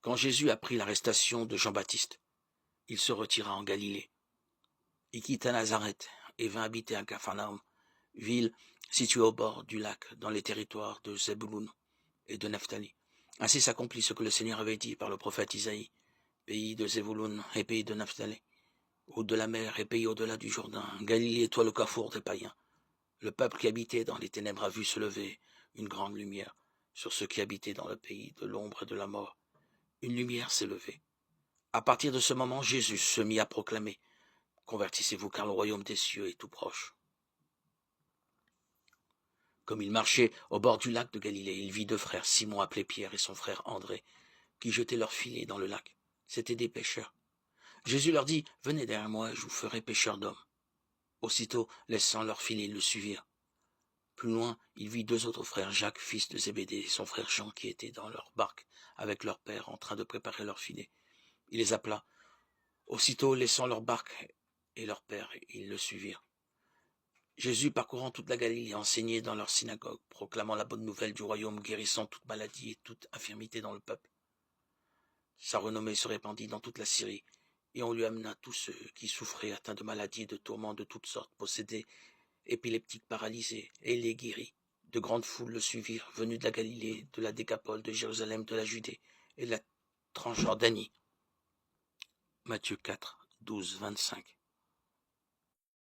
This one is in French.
Quand Jésus apprit l'arrestation de Jean-Baptiste, il se retira en Galilée. Il quitta Nazareth et vint habiter à Capharnaüm, ville située au bord du lac, dans les territoires de Zébouloun et de Naphtali. Ainsi s'accomplit ce que le Seigneur avait dit par le prophète Isaïe, pays de Zébouloun et pays de Naphtali, au de la mer et pays au-delà du Jourdain, Galilée, toi le carrefour des païens. Le peuple qui habitait dans les ténèbres a vu se lever une grande lumière sur ceux qui habitaient dans le pays de l'ombre et de la mort. Une lumière s'est levée. À partir de ce moment, Jésus se mit à proclamer, convertissez-vous car le royaume des cieux est tout proche. Comme il marchait au bord du lac de Galilée, il vit deux frères, Simon appelé Pierre et son frère André, qui jetaient leurs filets dans le lac. C'étaient des pêcheurs. Jésus leur dit, venez derrière moi, je vous ferai pêcheurs d'hommes. Aussitôt, laissant leurs filets, ils le suivirent. Plus loin, il vit deux autres frères, Jacques, fils de Zébédée, et son frère Jean, qui étaient dans leur barque avec leur père, en train de préparer leurs filets. Il les appela. Aussitôt, laissant leur barque et leur père, ils le suivirent. Jésus, parcourant toute la Galilée, enseignait dans leur synagogue, proclamant la bonne nouvelle du royaume, guérissant toute maladie et toute infirmité dans le peuple. Sa renommée se répandit dans toute la Syrie, et on lui amena tous ceux qui souffraient, atteints de maladies et de tourments de toutes sortes, possédés, épileptiques, paralysés, et les guérit. De grandes foules le suivirent, venus de la Galilée, de la Décapole, de Jérusalem, de la Judée et de la Transjordanie. Matthieu 4, 12, 25.